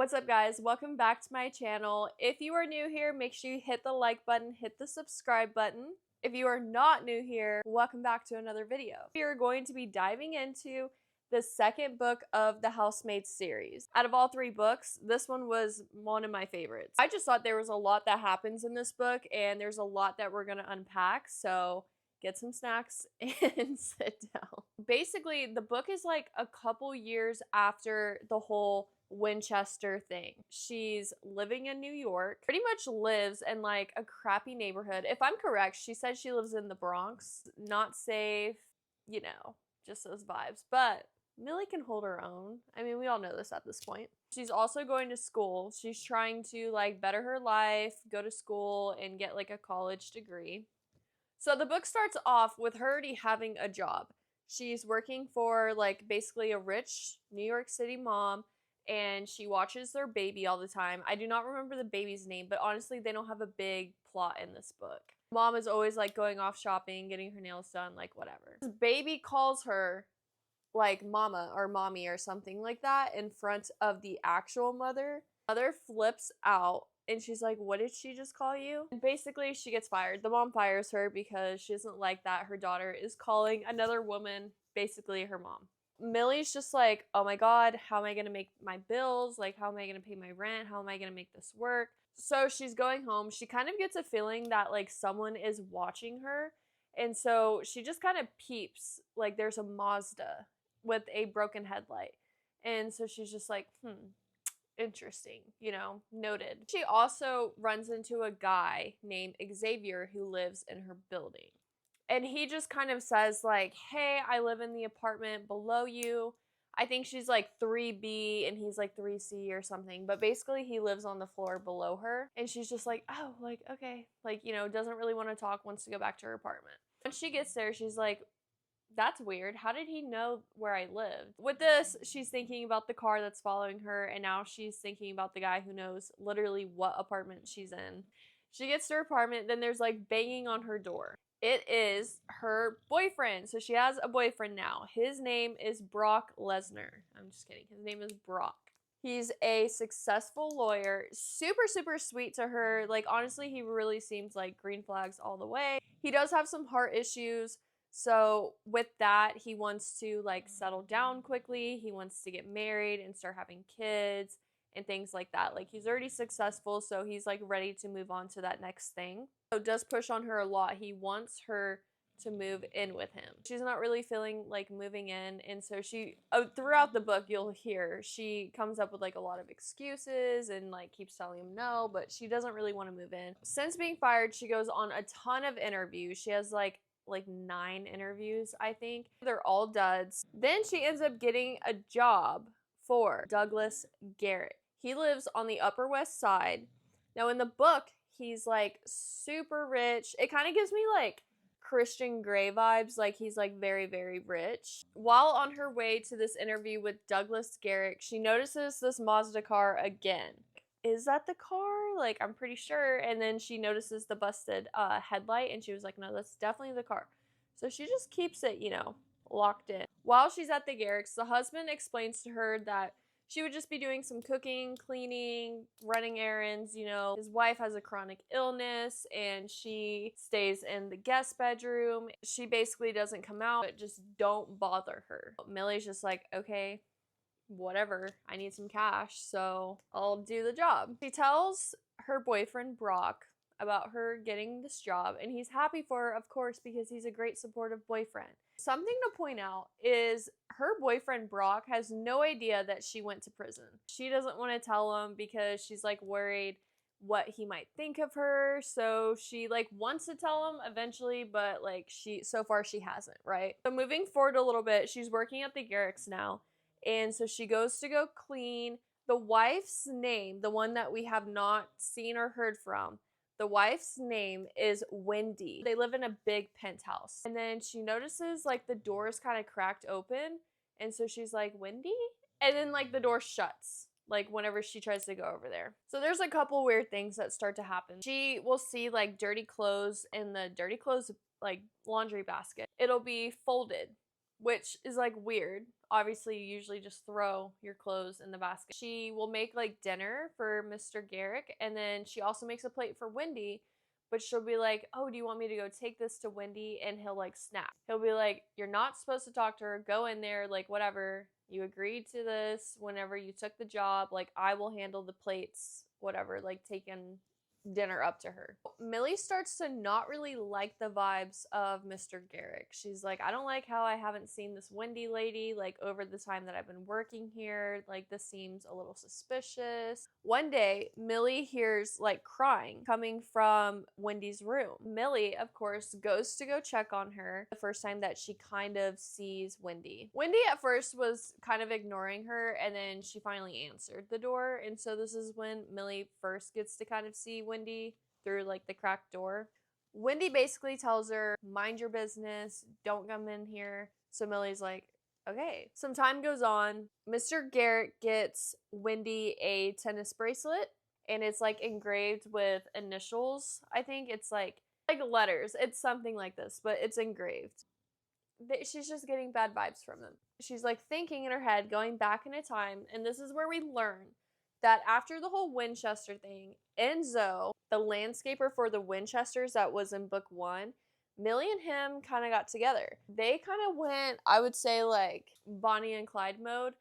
What's up, guys? Welcome back to my channel. If you are new here, make sure you hit the like button, hit the subscribe button. If you are not new here, welcome back to another video. We are going to be diving into the second book of the Housemaids series. Out of all three books, this one was one of my favorites. I just thought there was a lot that happens in this book, and there's a lot that we're gonna unpack, so get some snacks and sit down. Basically, the book is like a couple years after the whole Winchester thing. She's living in New York, pretty much lives in like a crappy neighborhood. If I'm correct, she said she lives in the Bronx. Not safe, you know, just those vibes. But Millie can hold her own. I mean, we all know this at this point. She's also going to school. She's trying to like better her life, go to school, and get like a college degree. So the book starts off with her already having a job. She's working for like basically a rich New York City mom, and she watches their baby all the time. I do not remember the baby's name, but honestly, they don't have a big plot in this book. Mom is always like going off shopping, getting her nails done, like whatever. This baby calls her like mama or mommy or something like that in front of the actual mother. Mother flips out and she's like, what did she just call you? And basically she gets fired. The mom fires her because she doesn't like that her daughter is calling another woman basically her mom. Millie's just like, oh my god, how am I gonna make my bills? Like, how am I gonna pay my rent? How am I gonna make this work? So she's going home. She kind of gets a feeling that like someone is watching her, and so she just kind of peeps like there's a Mazda with a broken headlight, and so she's just like, interesting, you know, noted. She also runs into a guy named Xavier who lives in her building. And he just kind of says like, hey, I live in the apartment below you. I think she's like 3B and he's like 3C or something. But basically he lives on the floor below her. And she's just like, oh, like, okay. Like, you know, doesn't really want to talk, wants to go back to her apartment. When she gets there, she's like, that's weird. How did he know where I lived? With this, she's thinking about the car that's following her. And now she's thinking about the guy who knows literally what apartment she's in. She gets to her apartment. Then there's like banging on her door. It is her boyfriend. So she has a boyfriend now. His name is Brock Lesnar. I'm just kidding. His name is Brock. He's a successful lawyer. Super, super sweet to her. Like, honestly, he really seems like green flags all the way. He does have some heart issues. So with that, he wants to like settle down quickly. He wants to get married and start having kids and things like that. Like, he's already successful, so he's like ready to move on to that next thing. So does push on her a lot. He wants her to move in with him. She's not really feeling like moving in, and so she throughout the book you'll hear she comes up with like a lot of excuses and like keeps telling him no, but she doesn't really want to move in. Since being fired, she goes on a ton of interviews. She has like 9 interviews, I think. They're all duds. Then she ends up getting a job for Douglas Garrick. He lives on the Upper West Side. Now in the book, he's like super rich. It kind of gives me like Christian Grey vibes, like he's like very, very rich. While on her way to this interview with Douglas Garrick, she notices this Mazda car again. Is that the car? Like, I'm pretty sure. And then she notices the busted headlight, and she was like, no, that's definitely the car. So she just keeps it, you know, locked in. While she's at the Garricks, the husband explains to her that she would just be doing some cooking, cleaning, running errands, you know. His wife has a chronic illness and she stays in the guest bedroom. She basically doesn't come out, but just don't bother her. Millie's just like, okay, whatever. I need some cash, so I'll do the job. She tells her boyfriend, Brock, about her getting this job, and he's happy for her, of course, because he's a great supportive boyfriend. Something to point out is her boyfriend Brock has no idea that she went to prison. She doesn't want to tell him because she's like worried what he might think of her. So she like wants to tell him eventually, but like so far she hasn't, right? So moving forward a little bit, she's working at the Garricks now. And so she goes to go clean. The wife's name, the one that we have not seen or heard from, the wife's name is Wendy. They live in a big penthouse. And then she notices like the door is kind of cracked open. And so she's like, Wendy? And then like the door shuts, like whenever she tries to go over there. So there's a couple weird things that start to happen. She will see like dirty clothes in the dirty clothes like laundry basket. It'll be folded, which is like weird, obviously you usually just throw your clothes in the basket. She will make like dinner for Mr. Garrick, and then she also makes a plate for Wendy, but she'll be like, oh, do you want me to go take this to Wendy? And he'll like snap. He'll be like, you're not supposed to talk to her. Go in there, like whatever. You agreed to this whenever you took the job. Like, I will handle the plates, whatever, like taking dinner up to her. Millie starts to not really like the vibes of Mr. Garrick. She's like, I don't like how I haven't seen this Wendy lady like over the time that I've been working here. Like, this seems a little suspicious. One day, Millie hears like crying coming from Wendy's room. Millie, of course, goes to go check on her the first time that she kind of sees Wendy. Wendy at first was kind of ignoring her, and then she finally answered the door. And so this is when Millie first gets to kind of see Wendy through like the cracked door. Wendy basically tells her, mind your business, don't come in here. So Millie's like, okay. Some time goes on. Mr. Garrick gets Wendy a tennis bracelet, and it's like engraved with initials. I think it's like letters. It's something like this, but it's engraved. She's just getting bad vibes from them. She's like thinking in her head, going back in a time, and this is where we learn that after the whole Winchester thing, Enzo, the landscaper for the Winchesters that was in book 1, Millie and him kind of got together. They kind of went, I would say, like Bonnie and Clyde mode.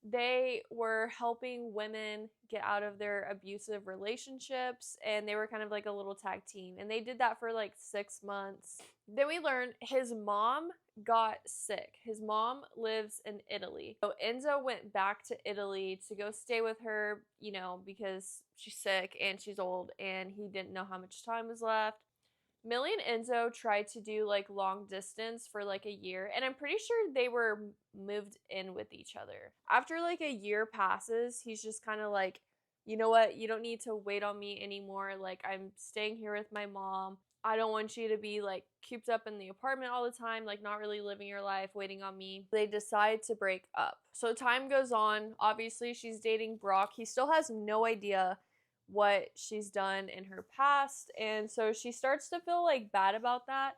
They were helping women get out of their abusive relationships, and they were kind of like a little tag team. And they did that for like 6 months. Then we learned his mom got sick. His mom lives in Italy. So Enzo went back to Italy to go stay with her, you know, because she's sick and she's old and he didn't know how much time was left. Millie and Enzo tried to do like long distance for like a year, and I'm pretty sure they were moved in with each other. After like a year passes, he's just kind of like, you know what, you don't need to wait on me anymore. Like, I'm staying here with my mom. I don't want you to be like cooped up in the apartment all the time, like not really living your life, waiting on me. They decide to break up. So time goes on. Obviously, she's dating Brock. He still has no idea what she's done in her past, and so she starts to feel like bad about that,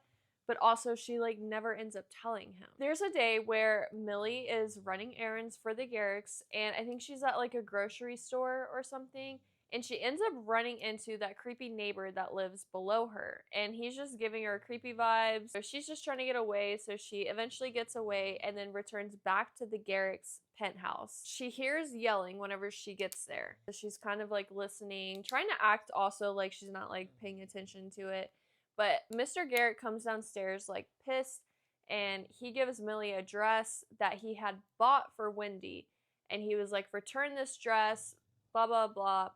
but also she like never ends up telling him. There's a day where Millie is running errands for the Garricks, and I think she's at like a grocery store or something, and she ends up running into that creepy neighbor that lives below her, and he's just giving her creepy vibes. So she's just trying to get away, so she eventually gets away and then returns back to the Garrick's penthouse. She hears yelling whenever she gets there. So she's kind of like listening, trying to act also like she's not like paying attention to it. But Mr. Garrick comes downstairs like pissed, and he gives Millie a dress that he had bought for Wendy, and he was like, return this dress, blah blah blah.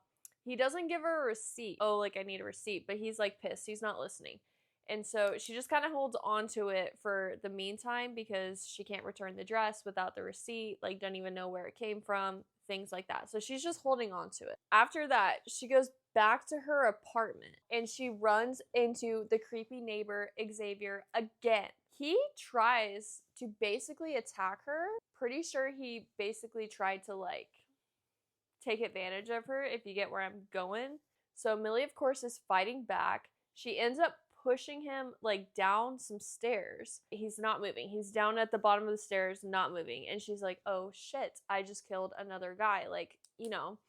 He doesn't give her a receipt. Oh, like, I need a receipt. But he's, like, pissed. He's not listening. And so she just kind of holds on to it for the meantime because she can't return the dress without the receipt. Like, don't even know where it came from. Things like that. So she's just holding on to it. After that, she goes back to her apartment and she runs into the creepy neighbor, Xavier, again. He tries to basically attack her. Pretty sure he basically tried to, like, take advantage of her, if you get where I'm going. So Millie, of course, is fighting back. She ends up pushing him like down some stairs. He's not moving. He's down at the bottom of the stairs, not moving. And she's like, oh shit, I just killed another guy. Like, you know,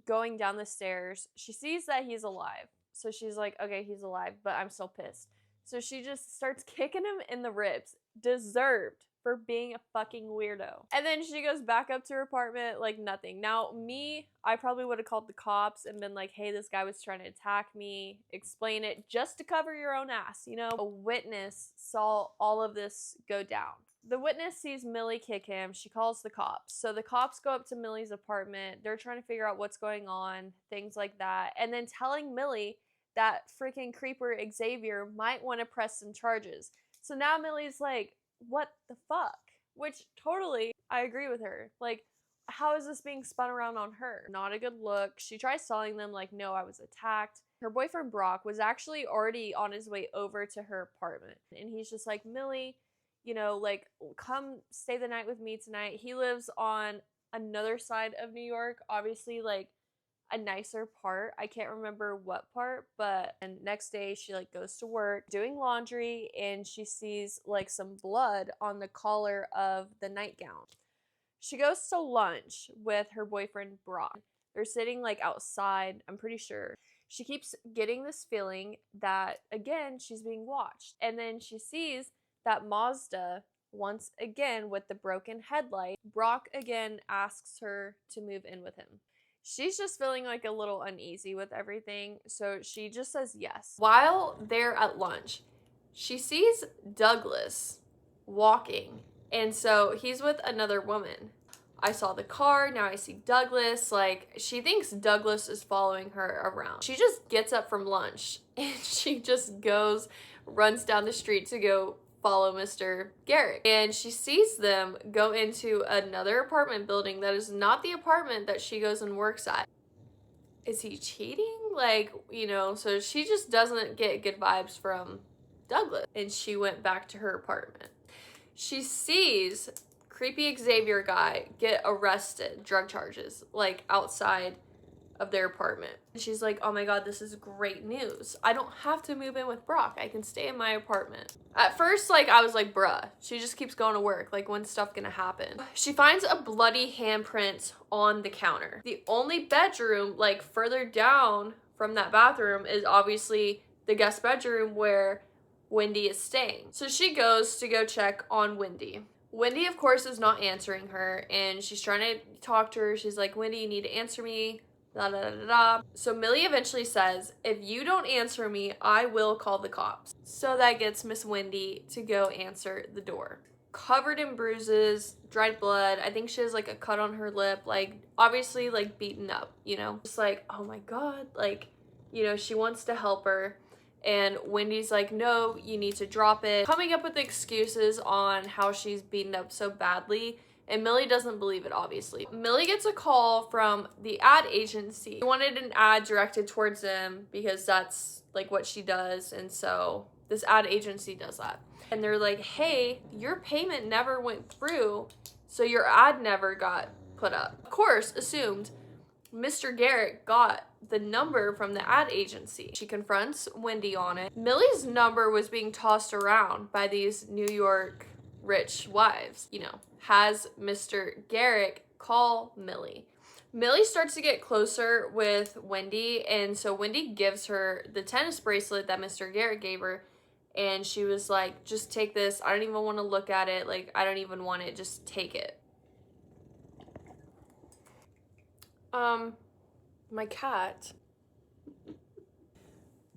going down the stairs. She sees that he's alive. So she's like, okay, he's alive, but I'm still pissed. So she just starts kicking him in the ribs. Deserved. For being a fucking weirdo. And then she goes back up to her apartment like nothing. Now, me, I probably would have called the cops and been like, hey, this guy was trying to attack me. Explain it just to cover your own ass, you know? A witness saw all of this go down. The witness sees Millie kick him. She calls the cops. So the cops go up to Millie's apartment. They're trying to figure out what's going on, things like that. And then telling Millie that freaking creeper Xavier might want to press some charges. So now Millie's like, what the fuck? Which totally, I agree with her. Like, how is this being spun around on her? Not a good look. She tries telling them, like, no, I was attacked. Her boyfriend Brock was actually already on his way over to her apartment. And he's just like, Millie, you know, like, come stay the night with me tonight. He lives on another side of New York, obviously, like, a nicer part. I can't remember what part, but and next day she like goes to work doing laundry and she sees like some blood on the collar of the nightgown. She goes to lunch with her boyfriend Brock. They're sitting like outside, I'm pretty sure. She keeps getting this feeling that, again, she's being watched. And then she sees that Mazda, once again with the broken headlight, Brock again asks her to move in with him. She's just feeling like a little uneasy with everything, so she just says yes. While they're at lunch, she sees Douglas walking, and so he's with another woman. I saw the car, now I see Douglas. Like, she thinks Douglas is following her around. She just gets up from lunch and she just runs down the street to go follow Mr. Garrick. And she sees them go into another apartment building that is not the apartment that she goes and works at. Is he cheating? Like, you know, so she just doesn't get good vibes from Douglas. And she went back to her apartment. She sees creepy Xavier guy get arrested, drug charges, like outside of their apartment. And she's like, oh my god, this is great news. I don't have to move in with Brock. I can stay in my apartment. At first, like, I was like, bruh, she just keeps going to work. Like, when's stuff gonna happen? She finds a bloody handprint on the counter. The only bedroom, like, further down from that bathroom is obviously the guest bedroom where Wendy is staying. So she goes to go check on Wendy. Wendy, of course, is not answering her, and she's trying to talk to her. She's like, Wendy, you need to answer me. Da, da, da, da. So Millie eventually says, if you don't answer me, I will call the cops. So that gets Miss Wendy to go answer the door. Covered in bruises, dried blood. I think she has like a cut on her lip, like obviously like beaten up, you know? Just like, oh my god, like, you know, she wants to help her. And Wendy's like, no, you need to drop it. Coming up with excuses on how she's beaten up so badly. And Millie doesn't believe it, obviously. Millie gets a call from the ad agency. She wanted an ad directed towards them because that's like what she does. And so this ad agency does that. And they're like, hey, your payment never went through, so your ad never got put up. Of course, assumed Mr. Garrick got the number from the ad agency. She confronts Wendy on it. Millie's number was being tossed around by these New York rich wives, you know. Has Mr. Garrick call Millie. Millie starts to get closer with Wendy, and so Wendy gives her the tennis bracelet that Mr. Garrick gave her, and she was like, just take this. I don't even want to look at it. Like, I don't even want it. Just take it. My cat.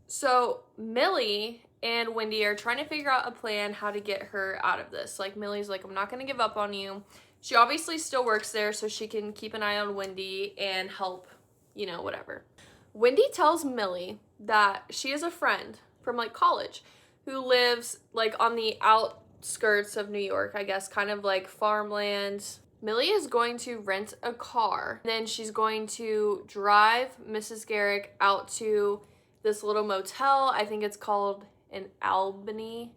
So Millie and Wendy are trying to figure out a plan how to get her out of this. Like, Millie's like, I'm not going to give up on you. She obviously still works there, so she can keep an eye on Wendy and help, you know, whatever. Wendy tells Millie that she has a friend from, like, college who lives, like, on the outskirts of New York, I guess, kind of like farmland. Millie is going to rent a car. Then she's going to drive Mrs. Garrick out to this little motel. I think it's called in Albany.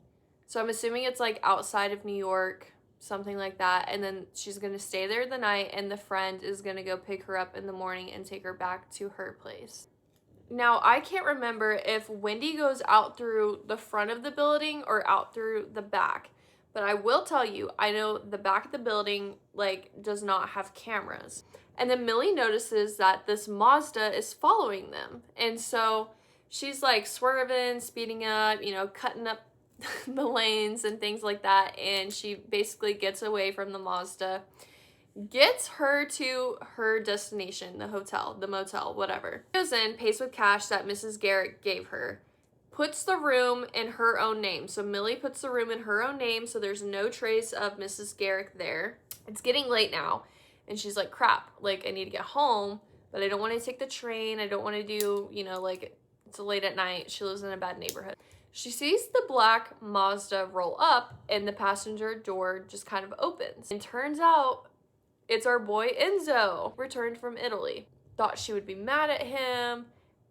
So I'm assuming it's like outside of New York, something like that. And then she's going to stay there the night, and the friend is going to go pick her up in the morning and take her back to her place. Now, I can't remember if Wendy goes out through the front of the building or out through the back. But I will tell you, I know the back of the building, like, does not have cameras. And then Millie notices that this Mazda is following them. And so she's like swerving, speeding up, you know, cutting up the lanes and things like that. And she basically gets away from the Mazda, gets her to her destination, the hotel, the motel, whatever. Goes in, pays with cash that Mrs. Garrick gave her, puts the room in her own name. So Millie puts the room in her own name, so there's no trace of Mrs. Garrick there. It's getting late now, and she's like, crap, like, I need to get home, but I don't want to take the train. I don't want to do, you know, like, it's late at night. She lives in a bad neighborhood. She sees the black Mazda roll up, and the passenger door just kind of opens. And turns out it's our boy Enzo, returned from Italy. Thought she would be mad at him,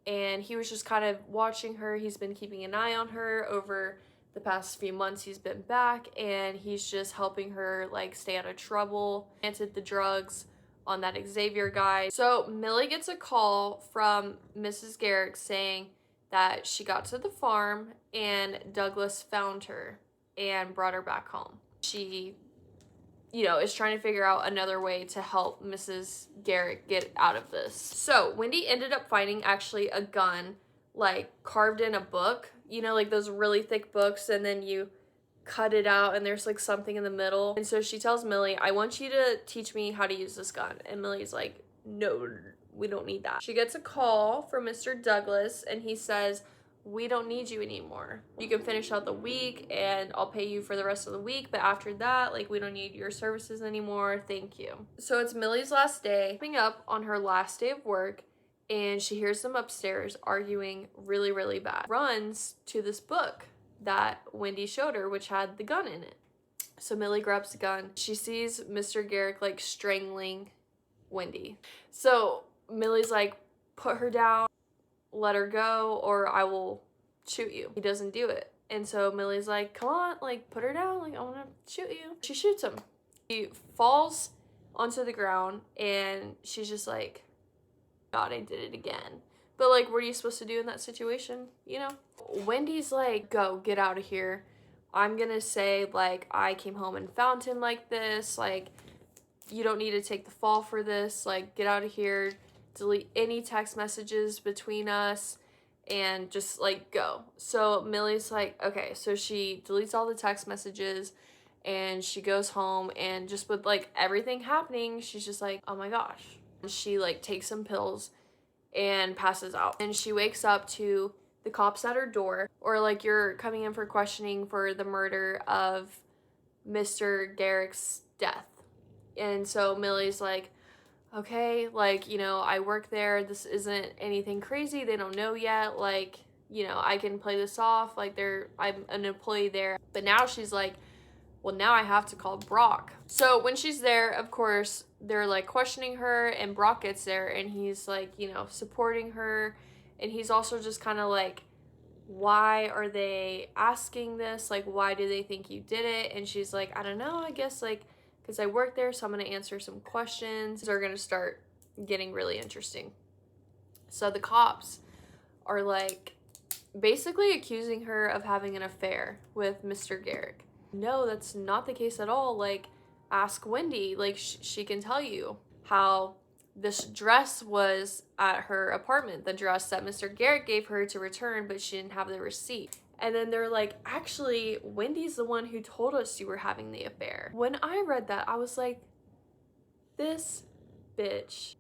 and he was just kind of watching her. He's been keeping an eye on her over the past few months. He's been back, and he's just helping her, like, stay out of trouble. Planted the drugs on that Xavier guy. So Millie gets a call from Mrs. Garrick saying that she got to the farm and Douglas found her and brought her back home. She you know, is trying to figure out another way to help Mrs. Garrick get out of this. So Wendy ended up finding actually a gun, like carved in a book, you know, like those really thick books, and then you cut it out and there's like something in the middle. And so she tells Millie, I want you to teach me how to use this gun. And Millie's like, no, we don't need that. She gets a call from Mr. Douglas and he says, we don't need you anymore. You can finish out the week and I'll pay you for the rest of the week, but after that, like, we don't need your services anymore. Thank you. So it's Millie's last day, coming up on her last day of work, and she hears them upstairs arguing really, really bad. Runs to this book that Wendy showed her, which had the gun in it. So Millie grabs the gun. She sees Mr. Garrick like strangling Wendy. So Millie's like, put her down, let her go, or I will shoot you. He doesn't do it. And so Millie's like, come on, like, put her down, like, I want to shoot you. She shoots him. He falls onto the ground and she's just like, God, I did it again. But like, what are you supposed to do in that situation, you know? Wendy's like, go, get out of here. I'm gonna say, like, I came home and found him like this. Like, you don't need to take the fall for this. Like, get out of here. Delete any text messages between us and just, like, go. So Millie's like, okay. So she deletes all the text messages and she goes home, and just with, like, everything happening, she's just like, oh my gosh. And she, like, takes some pills and passes out. And she wakes up to the cops at her door, or like, you're coming in for questioning for the murder of Mr. Garrick's death. And so Millie's like, okay, like, you know, I work there. This isn't anything crazy. They don't know yet. Like, you know, I can play this off. Like, I'm an employee there. But now she's like, well, now I have to call Brock. So when she's there, of course, they're like questioning her, and Brock gets there and he's like, you know, supporting her. And he's also just kind of like, why are they asking this? Like, why do they think you did it? And she's like, I don't know, I guess, like, because I work there, so I'm going to answer some questions. They're going to start getting really interesting. So the cops are like basically accusing her of having an affair with Mr. Garrick. No, that's not the case at all. Like, ask Wendy. Like, she can tell you how this dress was at her apartment, the dress that Mr. Garrick gave her to return, but she didn't have the receipt. And then they're like, actually, Wendy's the one who told us you were having the affair. When I read that, I was like, this bitch.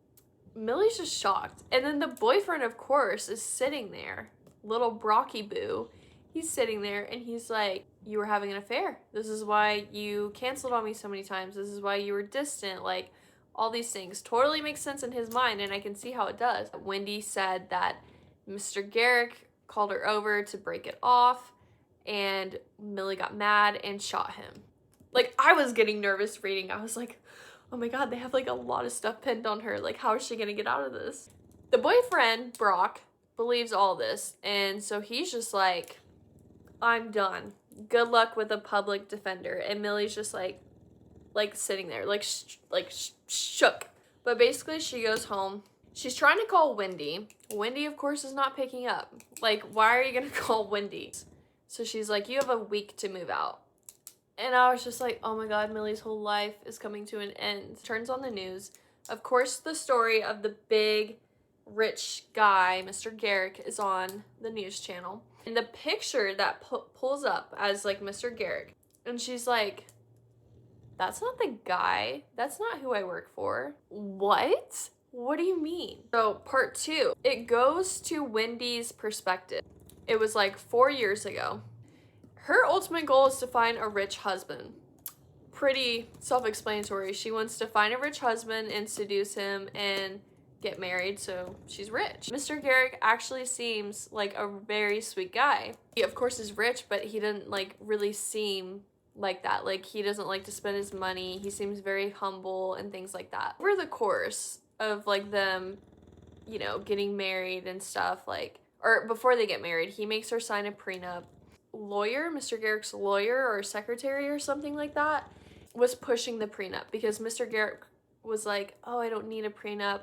Millie's just shocked. And then the boyfriend, of course, is sitting there, little Brocky Boo. He's sitting there and he's like, you were having an affair. This is why you canceled on me so many times. This is why you were distant. Like, all these things totally make sense in his mind, and I can see how it does. Wendy said that Mr. Garrick called her over to break it off, and Millie got mad and shot him. Like, I was getting nervous reading. I was like, oh my God, they have like a lot of stuff pinned on her. Like, how is she gonna get out of this? The boyfriend, Brock, believes all this, and so he's just like, I'm done. Good luck with a public defender. And Millie's just like sitting there, shook. But basically, she goes home. She's trying to call Wendy. Wendy, of course, is not picking up. Like, why are you gonna call Wendy? So she's like, you have a week to move out. And I was just like, oh my God, Millie's whole life is coming to an end. Turns on the news. Of course, the story of the big, rich guy, Mr. Garrick, is on the news channel. And the picture that pulls up as, like, Mr. Garrick. And she's like, that's not the guy. That's not who I work for. What? What do you mean? So part 2, it goes to Wendy's perspective. It was like 4 years ago. Her ultimate goal is to find a rich husband. Pretty self-explanatory. She wants to find a rich husband and seduce him and get married, so she's rich. Mr. Garrick actually seems like a very sweet guy. He, of course, is rich, but he didn't, like, really seem like that. Like, he doesn't like to spend his money. He seems very humble and things like that. Over the course of, like, them, you know, getting married and stuff, like, or before they get married, he makes her sign a prenup. Mr. Garrick's lawyer or secretary or something like that, was pushing the prenup because Mr. Garrick was like, oh, I don't need a prenup.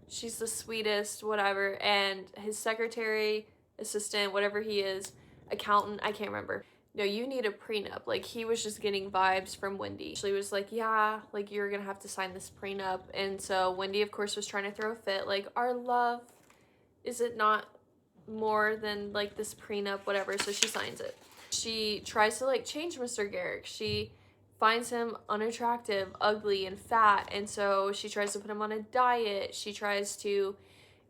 She's the sweetest, whatever. And his secretary, assistant, whatever he is, accountant, I can't remember, no, you need a prenup. Like, he was just getting vibes from Wendy. She was like, yeah, like, you're gonna have to sign this prenup. And so Wendy, of course, was trying to throw a fit, like, our love, is it not more than, like, this prenup, whatever. So she signs it. She tries to, like, change Mr. Garrick. She finds him unattractive, ugly, and fat. And so she tries to put him on a diet. She tries to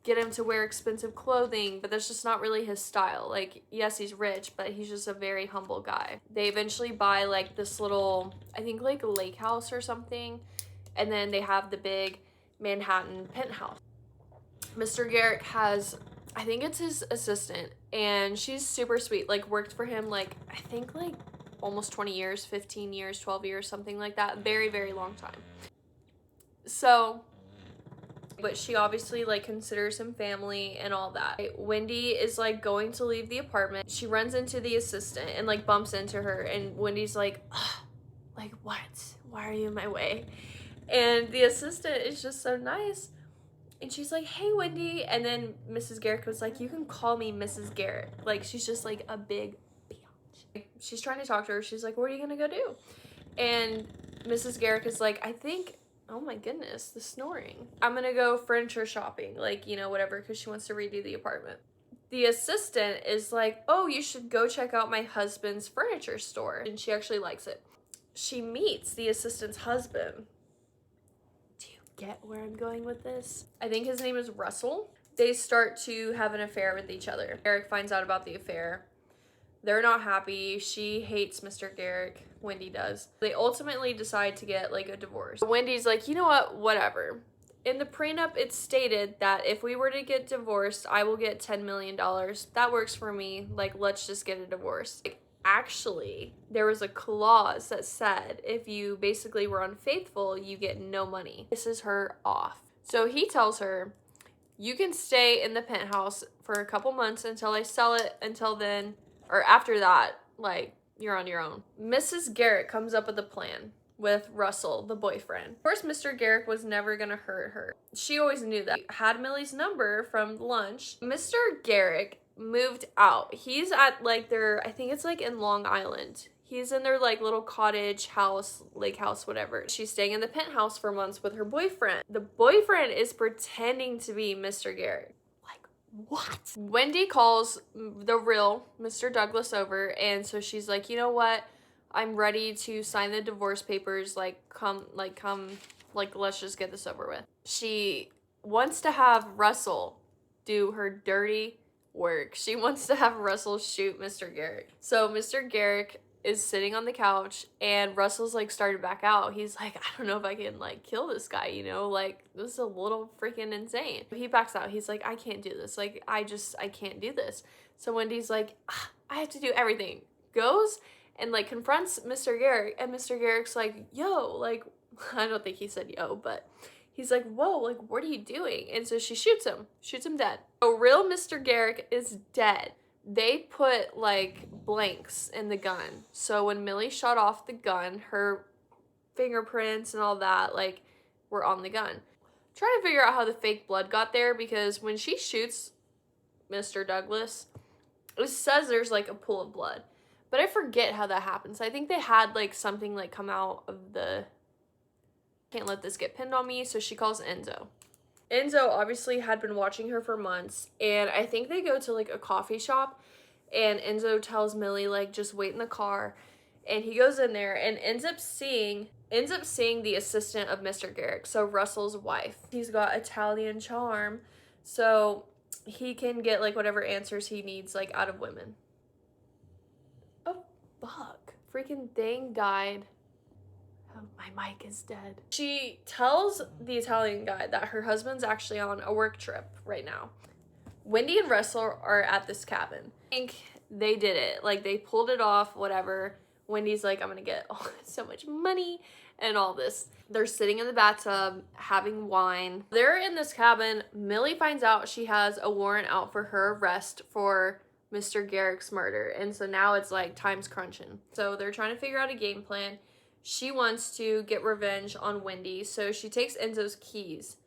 get him to wear expensive clothing, but that's just not really his style. Like, yes, he's rich, but he's just a very humble guy. They eventually buy, like, this little, I think, like, lake house or something, and then they have the big Manhattan penthouse. Mr. Garrick has, I think it's his assistant, and she's super sweet, like, worked for him, like, I think, like, almost 20 years, 15 years, 12 years, something like that. Very, very long time. So, but she obviously, like, considers him family and all that. Wendy is, like, going to leave the apartment. She runs into the assistant and, like, bumps into her, and Wendy's like, ugh, like, what? Why are you in my way? And the assistant is just so nice. And she's like, hey, Wendy. And then Mrs. Garrick was like, you can call me Mrs. Garrick. Like, she's just, like, a big bitch. She's trying to talk to her. She's like, what are you gonna go do? And Mrs. Garrick is like, I think, oh my goodness, the snoring. I'm gonna go furniture shopping, like, you know, whatever, because she wants to redo the apartment. The assistant is like, oh, you should go check out my husband's furniture store. And she actually likes it. She meets the assistant's husband. Do you get where I'm going with this? I think his name is Russell. They start to have an affair with each other. Garrick finds out about the affair. They're not happy. She hates Mr. Garrick. Wendy does. They ultimately decide to get, like, a divorce. Wendy's like, you know what? Whatever. In the prenup, it's stated that if we were to get divorced, I will get $10 million. That works for me. Like, let's just get a divorce. Like, actually, there was a clause that said if you basically were unfaithful, you get no money. This is her off. So he tells her, you can stay in the penthouse for a couple months until I sell it. Until then, or after that, like, you're on your own. Mrs. Garrick comes up with a plan with Russell, the boyfriend. Of course, Mr. Garrick was never gonna hurt her. She always knew that. Had Millie's number from lunch. Mr. Garrick moved out. He's at, like, their, I think it's, like, in Long Island. He's in their, like, little cottage house, lake house, whatever. She's staying in the penthouse for months with her boyfriend. The boyfriend is pretending to be Mr. Garrick. What? Wendy calls the real Mr. Douglas over, and so she's like, you know what? I'm ready to sign the divorce papers. Like, come, let's just get this over with. She wants to have Russell do her dirty work. She wants to have Russell shoot Mr. Garrick. So Mr. Garrick is sitting on the couch, and Russell's, like, started back out. He's like, I don't know if I can, like, kill this guy, you know, like, this is a little freaking insane. He backs out. He's like, I can't do this. Like, I can't do this. So Wendy's like, I have to do everything. Goes and, like, confronts Mr. Garrick, and Mr. Garrick's like, yo, like, I don't think he said yo, but he's like, whoa, like, what are you doing? And so she shoots him dead. So real Mr. Garrick is dead. They put, like, blanks in the gun. So when Millie shot off the gun, her fingerprints and all that, like, were on the gun. I'm trying to figure out how the fake blood got there, because when she shoots Mr. Douglas, it says there's, like, a pool of blood. But I forget how that happens. I think they had, like, something, like, come out of the... Can't let this get pinned on me, so she calls Enzo. Enzo obviously had been watching her for months, and I think they go to, like, a coffee shop, and Enzo tells Millie, like, just wait in the car, and he goes in there and ends up seeing the assistant of Mr. Garrick, so Russell's wife. He's got Italian charm, so he can get, like, whatever answers he needs, like, out of women. Oh, fuck. Freaking thing died. Oh, my mic is dead. She tells the Italian guy that her husband's actually on a work trip right now. Wendy and Russell are at this cabin. I think they did it. Like, they pulled it off, whatever. Wendy's like, I'm gonna get so much money and all this. They're sitting in the bathtub, having wine. They're in this cabin. Millie finds out she has a warrant out for her arrest for Mr. Garrick's murder. And so now it's like time's crunching. So they're trying to figure out a game plan. She wants to get revenge on Wendy, so she takes Enzo's keys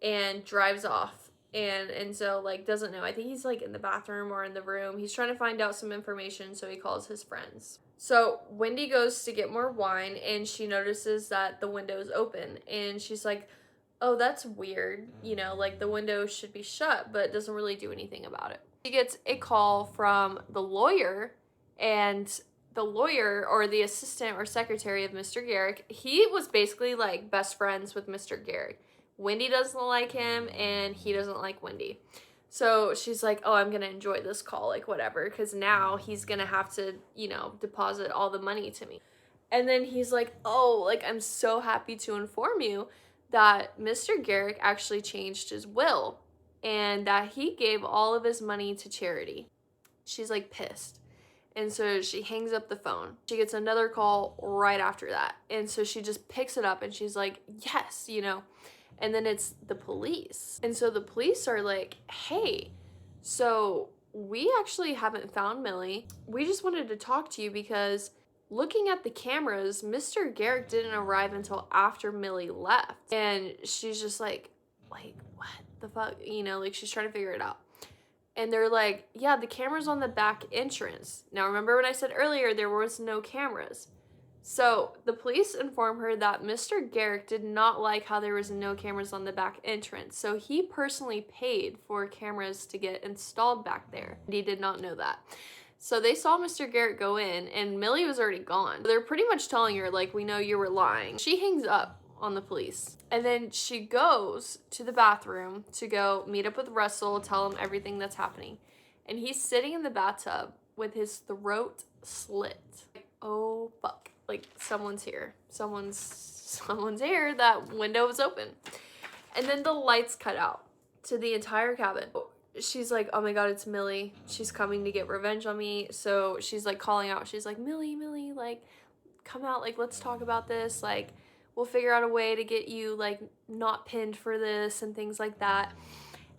and drives off. and Enzo like doesn't know. I think he's like in the bathroom or in the room. He's trying to find out some information, so he calls his friends. So Wendy goes to get more wine, and she notices that the window is open, and she's like, oh, that's weird, you know, like the window should be shut, but doesn't really do anything about it. She gets a call from the lawyer, and the lawyer, or the assistant or secretary of Mr. Garrick, he was basically like best friends with Mr. Garrick. Wendy doesn't like him, and he doesn't like Wendy. So she's like, oh, I'm gonna enjoy this call, like whatever, because now he's gonna have to, you know, deposit all the money to me. And then he's like, oh, like I'm so happy to inform you that Mr. Garrick actually changed his will and that he gave all of his money to charity. She's like pissed. And so she hangs up the phone. She gets another call right after that. And so she just picks it up and she's like, yes, you know. And then it's the police. And so the police are like, hey, so we actually haven't found Millie. We just wanted to talk to you because looking at the cameras, Mr. Garrick didn't arrive until after Millie left. And she's just like, what the fuck? You know, like she's trying to figure it out. And they're like, yeah, the camera's on the back entrance. Now, remember when I said earlier there was no cameras? So the police inform her that Mr. Garrick did not like how there was no cameras on the back entrance. So he personally paid for cameras to get installed back there. And he did not know that. So they saw Mr. Garrick go in, and Millie was already gone. They're pretty much telling her, like, we know you were lying. She hangs up on the police. And then she goes to the bathroom to go meet up with Russell, tell him everything that's happening. And he's sitting in the bathtub with his throat slit. Like, oh, fuck. Like, someone's here. Someone's here. That window was open. And then the lights cut out to the entire cabin. She's like, oh my god, it's Millie. She's coming to get revenge on me. So she's like calling out. She's like, Millie, like, come out. Like, let's talk about this. Like, we'll figure out a way to get you, like, not pinned for this and things like that.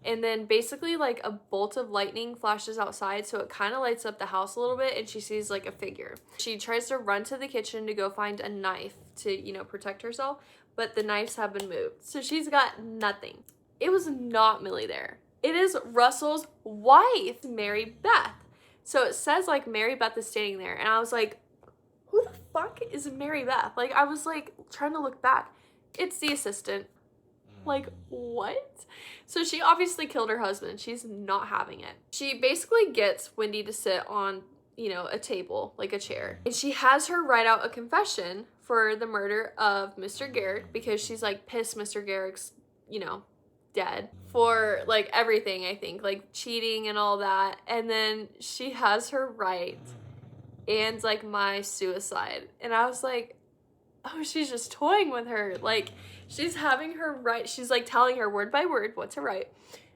And then basically, like, a bolt of lightning flashes outside, so it kind of lights up the house a little bit, and she sees, like, a figure. She tries to run to the kitchen to go find a knife to, you know, protect herself, but the knives have been moved. So she's got nothing. It was not Millie there. It is Russell's wife, Mary Beth. So it says, like, Mary Beth is standing there, and I was like, who the fuck is Mary Beth? Like, I was, like, trying to look back. It's the assistant. Like, what? So she obviously killed her husband. She's not having it. She basically gets Wendy to sit on, you know, a table, like a chair. And she has her write out a confession for the murder of Mr. Garrick because she's, like, pissed Mr. Garrick's, you know, dead for, like, everything, I think. Like, cheating and all that. And then she has her write, and, like, my suicide. And I was like, oh, she's just toying with her. Like, she's having her write. She's, like, telling her word by word what to write.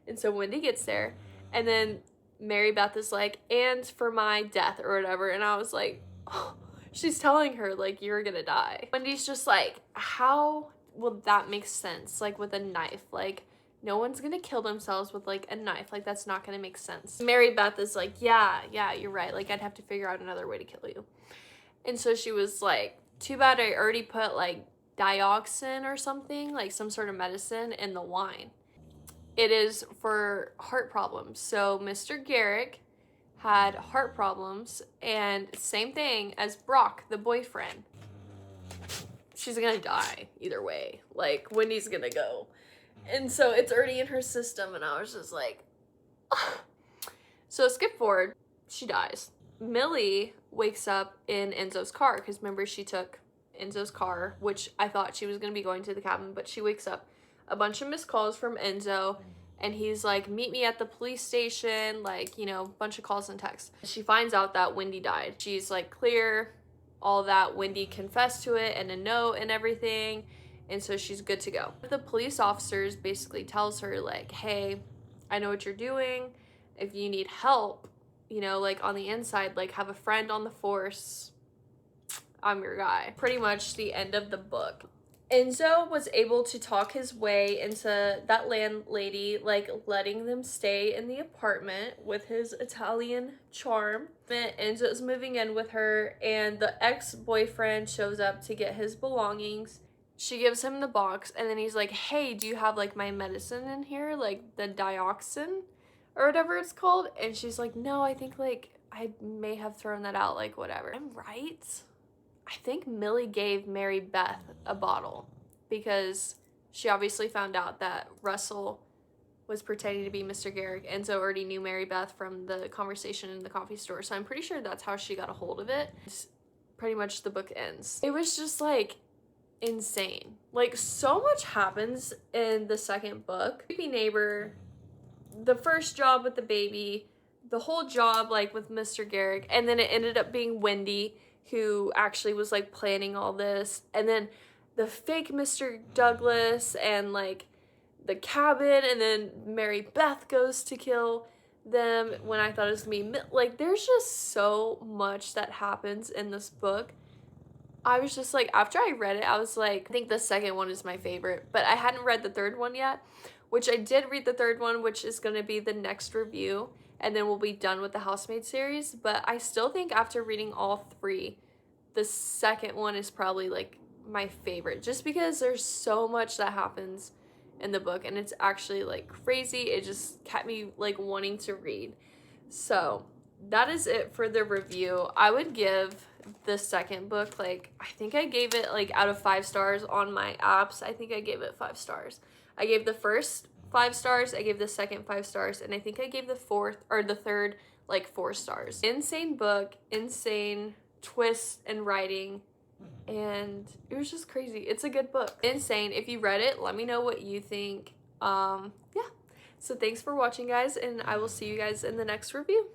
And so Wendy gets there. And then Mary Beth is like, and for my death or whatever. And I was like, oh, she's telling her, like, you're gonna die. Wendy's just like, how will that make sense? Like, with a knife. Like, no one's gonna kill themselves with, like, a knife. Like, that's not gonna make sense. Mary Beth is like, yeah, you're right. Like, I'd have to figure out another way to kill you. And so she was like, too bad I already put, like, dioxin or something, like some sort of medicine, in the wine. It is for heart problems. So Mr. Garrick had heart problems, and same thing as Brock, the boyfriend. She's gonna die either way. Like, Wendy's gonna go. And so it's already in her system, and I was just like, ugh. So skip forward, she dies. Millie wakes up in Enzo's car, because remember, she took Enzo's car, which I thought she was going to be going to the cabin, but she wakes up. A bunch of missed calls from Enzo, and he's like, meet me at the police station, like, you know, bunch of calls and texts. She finds out that Wendy died. She's like, clear, all that. Wendy confessed to it, and a note and everything, and so she's good to go. The police officers basically tells her, like, hey, I know what you're doing. If you need help, you know, like, on the inside, like, have a friend on the force. I'm your guy. Pretty much the end of the book. Enzo was able to talk his way into that landlady, like, letting them stay in the apartment with his Italian charm. Enzo's moving in with her, and the ex-boyfriend shows up to get his belongings. she gives him the box, and then he's like, hey, do you have like my medicine in here, like the dioxin or whatever it's called? And she's like, no, I think like I may have thrown that out, like whatever. I'm right. I think Millie gave Mary Beth a bottle because she obviously found out that Russell was pretending to be Mr. Garrick, and so already knew Mary Beth from the conversation in the coffee store. So I'm pretty sure that's how she got a hold of it. Pretty much the book ends. It was just like insane. Like so much happens in the second book. Creepy neighbor, the first job with the baby, the whole job like with Mr. Garrick, and then it ended up being Wendy who actually was like planning all this, and then the fake Mr. Douglas, and like the cabin, and then Mary Beth goes to kill them when I thought it was gonna be like, there's just so much that happens in this book. I was just like, after I read it, I was like, I think the second one is my favorite, but I hadn't read the third one yet, which I did read the third one, which is going to be the next review, and then we'll be done with the Housemaid series. But I still think after reading all three, the second one is probably like my favorite, just because there's so much that happens in the book, and it's actually like crazy. It just kept me like wanting to read. So that is it for the review. I would give the second book, like, I think I gave it like out of 5 stars on my apps. I think I gave it 5 stars. I gave the first 5 stars, I gave the second 5 stars, and I think I gave the third like 4 stars. Insane book, insane twist and writing, and it was just crazy. It's a good book. Insane. If you read it, let me know what you think. Yeah. So thanks for watching, guys, and I will see you guys in the next review.